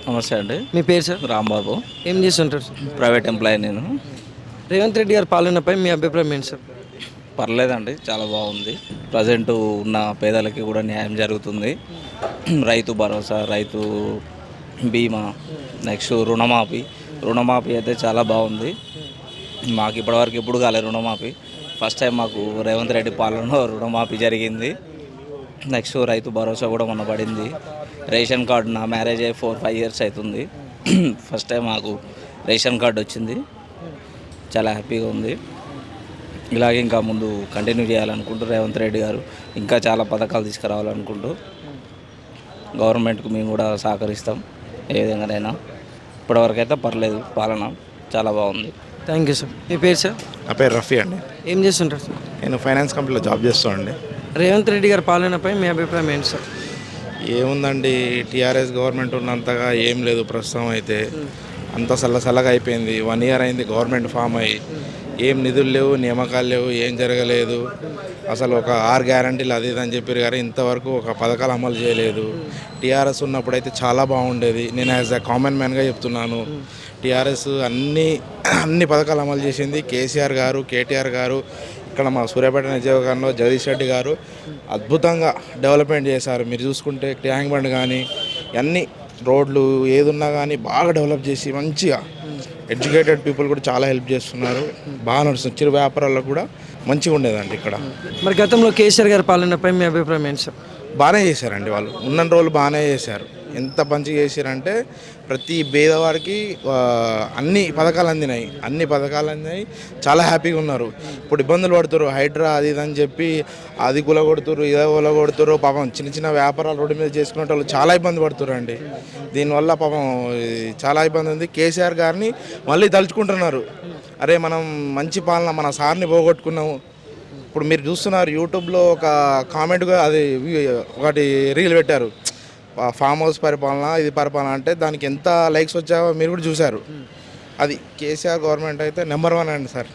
నమస్తే అండి. మీ పేరు సార్? రాంబాబు. ఏం చేస్తుంటారు సార్? ప్రైవేట్ ఎంప్లాయీ నేను. రేవంత్ రెడ్డి గారి పాలనపై మీ అభిప్రాయం ఏంటి సార్? పర్లేదండి, చాలా బాగుంది. ప్రజెంట్ ఉన్న పేదలకి కూడా న్యాయం జరుగుతుంది. రైతు భరోసా, రైతు బీమా, నెక్స్ట్ రుణమాఫీ అయితే చాలా బాగుంది. మాకు ఇప్పటివరకు ఎప్పుడు కాలేదు రుణమాఫీ. ఫస్ట్ టైం మాకు రేవంత్ రెడ్డి పాలనలో రుణమాఫీ జరిగింది. నెక్స్ట్ రైతు భరోసా కూడా మొన్న పడింది. రేషన్ కార్డు, నా మ్యారేజ్ అయ్యి 4-5 ఇయర్స్ అవుతుంది. ఫస్ట్ టైం మాకు రేషన్ కార్డు వచ్చింది. చాలా హ్యాపీగా ఉంది. ఇలాగే ఇంకా ముందు కంటిన్యూ చేయాలనుకుంటూ రేవంత్ రెడ్డి గారు ఇంకా చాలా పథకాలు తీసుకురావాలనుకుంటూ గవర్నమెంట్కు మేము కూడా సహకరిస్తాం ఏ విధంగానైనా. ఇప్పటివరకు అయితే పర్లేదు, పాలన చాలా బాగుంది. Thank you sir. మీ పేరు సార్? నా పేరు రఫీ అండి. ఏం చేస్తుంటారు సార్? నేను ఫైనాన్స్ కంపెనీలో జాబ్ చేస్తానండి. రేవంత్ రెడ్డి గారి పాలనపై మీ అభిప్రాయం ఏంటి సార్? ఏముందండి, టీఆర్ఎస్ గవర్నమెంట్ ఉన్నంతగా ఏం లేదు ప్రస్తుతం అయితే. అంత చల్లగా అయిపోయింది. 1 ఇయర్ అయింది గవర్నమెంట్ ఫామ్ అయ్యి. ఏం నిధులు లేవు, నియామకాలు లేవు, ఏం జరగలేదు. అసలు ఒక 6 గ్యారంటీలు అది ఇది అని చెప్పారు కానీ ఇంతవరకు ఒక పథకాలు అమలు చేయలేదు. టీఆర్ఎస్ ఉన్నప్పుడు అయితే చాలా బాగుండేది. నేను యాజ్ ఎ కామన్ మ్యాన్గా చెప్తున్నాను. టీఆర్ఎస్ అన్ని పథకాలు అమలు చేసింది. కేసీఆర్ గారు, కేటీఆర్ గారు, ఇక్కడ మా సూర్యాపేట నియోజకవర్గంలో జగదీష్ రెడ్డి గారు అద్భుతంగా డెవలప్మెంట్ చేశారు. మీరు చూసుకుంటే ట్యాంక్ బండ్ కానీ అన్ని రోడ్లు ఏదున్నా కానీ బాగా డెవలప్ చేసి మంచిగా ఎడ్యుకేటెడ్ పీపుల్ కూడా చాలా హెల్ప్ చేస్తున్నారు. బాగా నడుస్తుంది. చిరు వ్యాపారాలకు కూడా మంచిగా ఉండేదండి ఇక్కడ. మరి గతంలో కేసీఆర్ గారి పాలనపై మీ అభిప్రాయం ఏంటి సార్? బాగానే చేశారండి వాళ్ళు. ఉన్న రోజులు బాగానే చేశారు. ఎంత మంచిగా చేశారంటే ప్రతి పేదవాడికి అన్ని పథకాలు అందినాయి. చాలా హ్యాపీగా ఉన్నారు. ఇప్పుడు ఇబ్బందులు పడుతున్నారు, హైడ్రా అది ఇది అని చెప్పి అది కొడుతున్నారు, ఇదే కొడుతున్నారు. పాపం చిన్న వ్యాపారాలు రోడ్డు మీద చేసుకునే వాళ్ళు చాలా ఇబ్బంది పడుతున్నారు అండి. దీనివల్ల పాపం చాలా ఇబ్బంది ఉంది. కేసీఆర్ గారిని మళ్ళీ తలుచుకుంటున్నారు. అరే మనం మంచి పాలన, మన సార్ని పోగొట్టుకున్నాము. ఇప్పుడు మీరు చూస్తున్నారు యూట్యూబ్లో ఒక కామెంట్గా అది ఒకటి రీల్ పెట్టారు, ఫామ్ హౌస్ పరిపాలన ఇది పరిపాలన అంటే దానికి ఎంత లైక్స్ వచ్చావో మీరు కూడా చూశారు. అది కేసీఆర్ గవర్నమెంట్ అయితే నెంబర్ 1 అండి సార్.